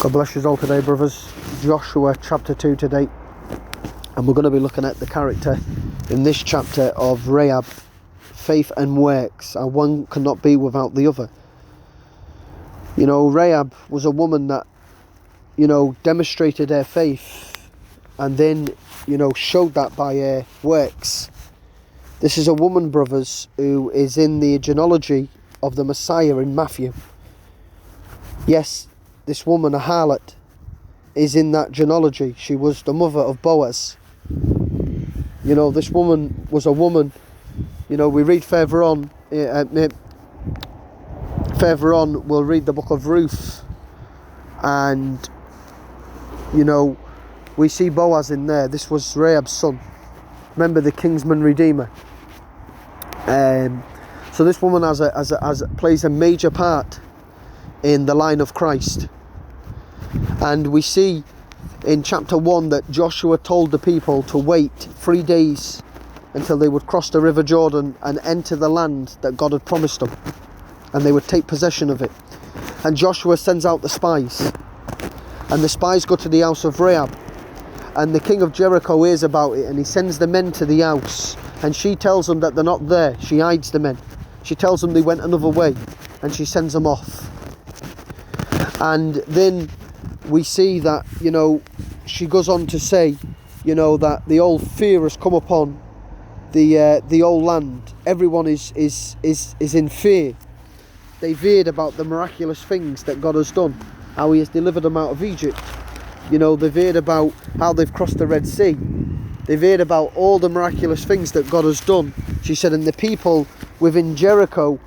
God bless you all today, brothers. Joshua chapter 2 today, and we're going to be looking at the character in this chapter of Rahab, faith and works, and one cannot be without the other. You know, Rahab was a woman that, demonstrated her faith and then, showed that by her works. This is a woman, brothers, who is in the genealogy of the Messiah in Matthew. Yes, this woman, a harlot, is in that genealogy. She was the mother of Boaz. This woman was a woman, we read further on, we'll read the book of Ruth, and, we see Boaz in there. This was Rahab's son. Remember, the kinsman redeemer. So this woman plays a major part in the line of Christ. And we see in chapter 1 that Joshua told the people to wait 3 days until they would cross the river Jordan and enter the land that God had promised them, and they would take possession of it. And Joshua sends out the spies, and the spies go to the house of Rahab, and the king of Jericho hears about it, and he sends the men to the house, and she tells them that they're not there. She hides the men. She tells them they went another way, and she sends them off. And then we see that, she goes on to say, that the old fear has come upon the old land. Everyone is in fear. They've heard about the miraculous things that God has done, how he has delivered them out of Egypt. They've heard about how they've crossed the Red Sea. They've heard about all the miraculous things that God has done. She said, and the people within Jericho,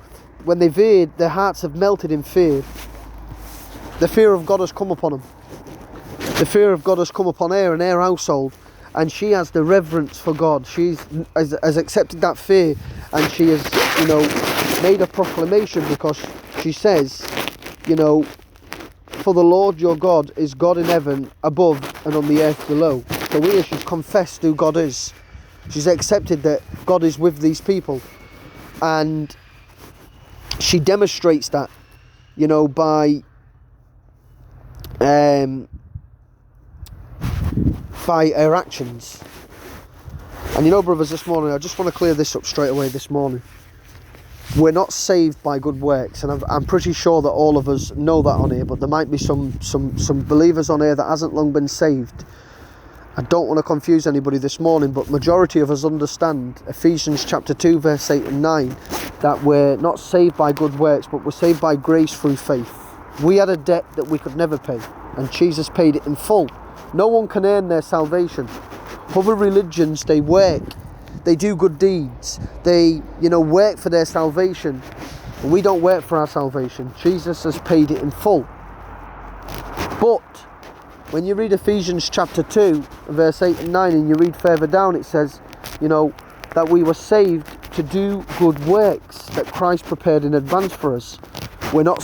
when they've heard, their hearts have melted in fear. The fear of God has come upon them. The fear of God has come upon her and her household, and she has the reverence for God. She has accepted that fear, and she has, made a proclamation, because she says, for the Lord your God is God in heaven above and on the earth below. So here she's confessed who God is. She's accepted that God is with these people, and she demonstrates that, by her actions. And brothers, this morning I just want to clear this up straight away this morning. We're not saved by good works, and I'm pretty sure that all of us know that on here, but there might be some believers on here that hasn't long been saved. I don't want to confuse anybody this morning, but majority of us understand Ephesians chapter 2 verse 8 and 9, that we're not saved by good works, but we're saved by grace through faith. We had a debt that we could never pay, and Jesus paid it in full. No one can earn their salvation. Other religions, they work, they do good deeds, they work for their salvation. But we don't work for our salvation. Jesus has paid it in full. But when you read Ephesians chapter 2 verse 8 and 9, and you read further down, it says that we were saved to do good works that Christ prepared in advance for us. We're not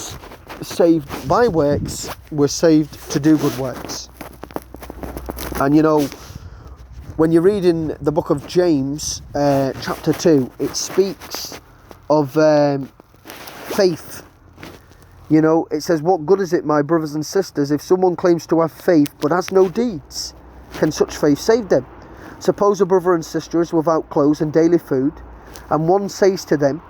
saved by works, we're saved to do good works. And when you read in the book of James chapter 2, it speaks of faith. It says, what good is it, my brothers and sisters, if someone claims to have faith but has no deeds? Can such faith save them? Suppose a brother and sister is without clothes and daily food, and one says to them,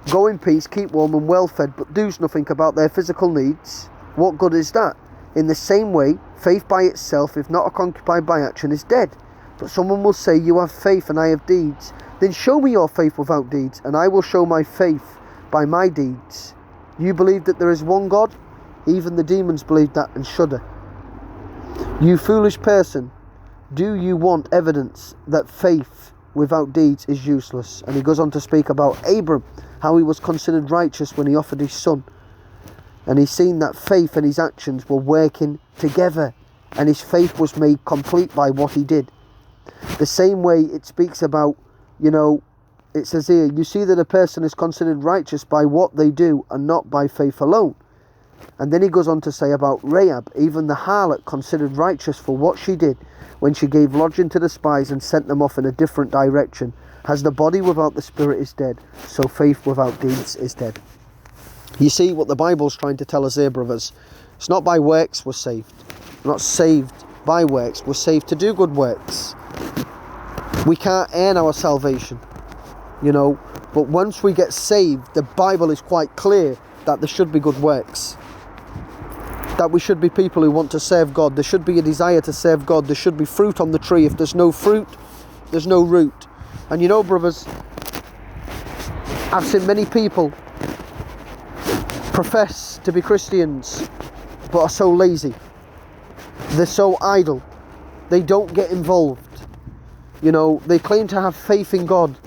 go in peace, keep warm and well fed, but does nothing about their physical needs. What good is that? In the same way, faith by itself, if not accompanied by action, is dead. But someone will say, you have faith and I have deeds. Then show me your faith without deeds, and I will show my faith by my deeds. You believe that there is one God? Even the demons believe that and shudder. You foolish person, do you want evidence that faith without deeds is useless? And he goes on to speak about Abram, how he was considered righteous when he offered his son. And he's seen that faith and his actions were working together, and his faith was made complete by what he did. The same way it speaks about, it says here, you see that a person is considered righteous by what they do and not by faith alone. And then he goes on to say about Rahab, even the harlot considered righteous for what she did when she gave lodging to the spies and sent them off in a different direction. As the body without the spirit is dead, so faith without deeds is dead. You see what the Bible's trying to tell us here, brothers, It's not by works we're saved. We're not saved by works. We're saved to do good works. We can't earn our salvation, you know. But once we get saved, the Bible is quite clear that there should be good works. That we should be people who want to serve God. There should be a desire to serve God. There should be fruit on the tree. If there's no fruit, there's no root. And you know, brothers, I've seen many people profess to be Christians but are so lazy. They're so idle. They don't get involved. You know, they claim to have faith in God,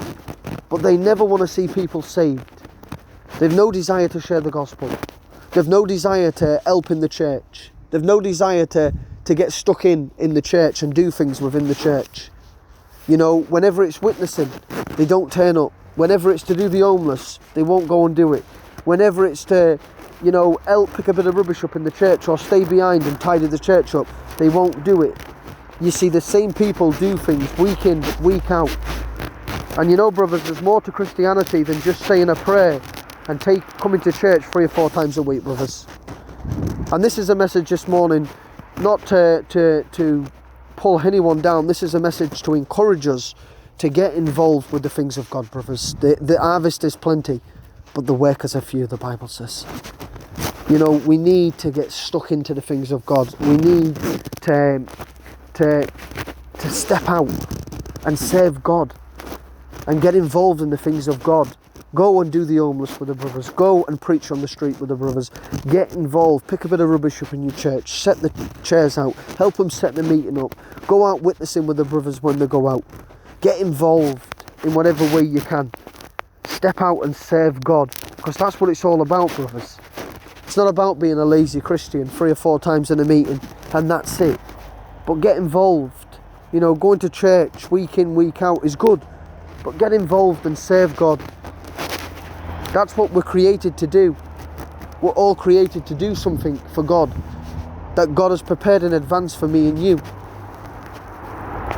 but they never want to see people saved. They've no desire to share the gospel. They've no desire to help in the church. They've no desire to get stuck in the church and do things within the church. You know, whenever it's witnessing, they don't turn up. Whenever it's to do the homeless, they won't go and do it. Whenever it's to, you know, help pick a bit of rubbish up in the church or stay behind and tidy the church up, they won't do it. You see, the same people do things week in, week out. And you know, brothers, there's more to Christianity than just saying a prayer and coming to church 3 or 4 times a week, brothers. And this is a message this morning, not to pull anyone down. This is a message to encourage us to get involved with the things of God, brothers. The harvest is plenty, but the workers are few, the Bible says. You know, we need to get stuck into the things of God. We need to step out and serve God and get involved in the things of God. Go and do the homeless with the brothers. Go and preach on the street with the brothers. Get involved. Pick a bit of rubbish up in your church. Set the chairs out. Help them set the meeting up. Go out witnessing with the brothers when they go out. Get involved in whatever way you can. Step out and serve God, because that's what it's all about, brothers. It's not about being a lazy Christian 3 or 4 times in a meeting and that's it. But get involved. You know, going to church week in, week out is good, but get involved and serve God. That's what we're created to do. We're all created to do something for God that God has prepared in advance for me and you.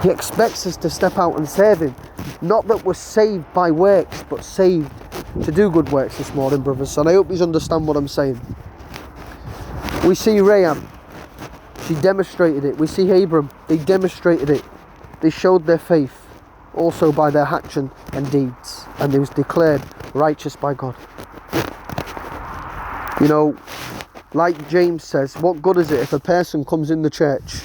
He expects us to step out and serve Him. Not that we're saved by works, but saved to do good works this morning, brothers. And I hope you understand what I'm saying. We see Rahab. She demonstrated it. We see Abram. They demonstrated it. They showed their faith also by their action and deeds. And they was declared righteous by God. You know, like James says, what good is it if a person comes in the church,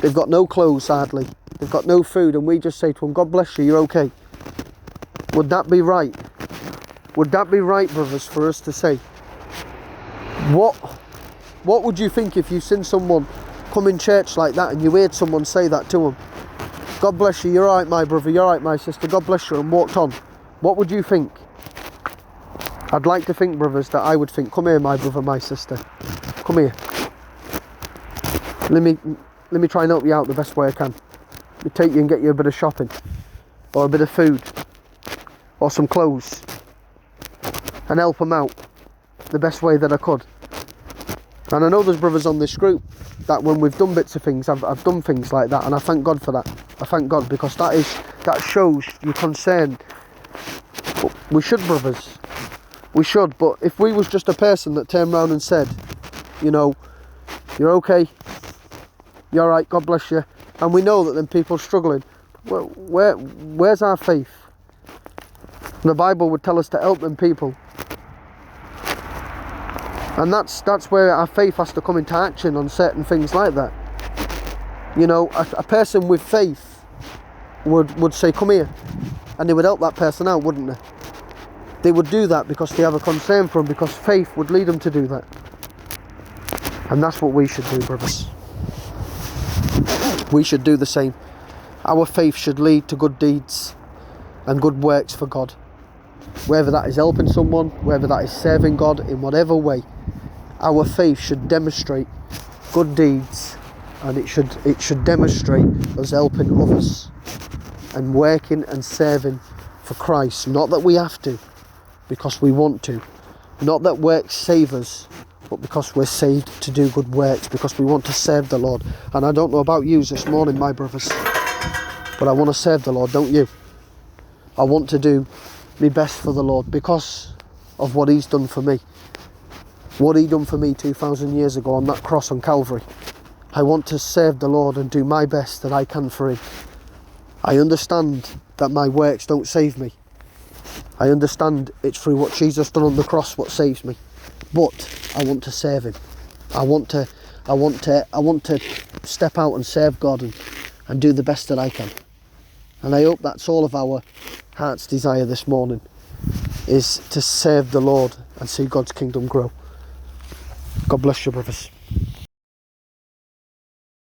they've got no clothes hardly, they've got no food, and we just say to them, God bless you, you're okay? Would that be right? Would that be right, brothers, for us to say? What would you think if you seen someone come in church like that and you heard someone say that to them? God bless you, you're alright my brother, you're alright my sister, God bless you, and walked on. What would you think? I'd like to think, brothers, that I would think, come here my brother, my sister, come here. Let me try and help you out the best way I can. Let me take you and get you a bit of shopping, or a bit of food, or some clothes, and help them out the best way that I could. And I know there's brothers on this group that when we've done bits of things, I've done things like that, and I thank God for that. I thank God, because that shows your concern. But we should, brothers. We should. But if we was just a person that turned around and said, you know, you're okay, you're alright, God bless you, and we know that then people are struggling, well, where's our faith? The Bible would tell us to help them people. And that's where our faith has to come into action on certain things like that. You know, a person with faith would say, come here, and they would help that person out, wouldn't they? They would do that because they have a concern for them, because faith would lead them to do that. And that's what we should do, brothers. We should do the same. Our faith should lead to good deeds and good works for God. Whether that is helping someone, whether that is serving God, in whatever way, our faith should demonstrate good deeds, and it should demonstrate us helping others and working and serving for Christ. Not that we have to, because we want to. Not that works save us, but because we're saved to do good works, because we want to serve the Lord. And I don't know about you this morning, my brothers, but I want to serve the Lord, don't you? I want to do my best for the Lord because of what He's done for me. what he done for me 2,000 years ago on that cross on Calvary. I want to serve the Lord and do my best that I can for him. I understand that my works don't save me. I understand it's through what Jesus done on the cross what saves me. But I want to serve him. I want to step out and serve God and do the best that I can. And I hope that's all of our heart's desire this morning, is to serve the Lord and see God's kingdom grow. God bless you, brothers.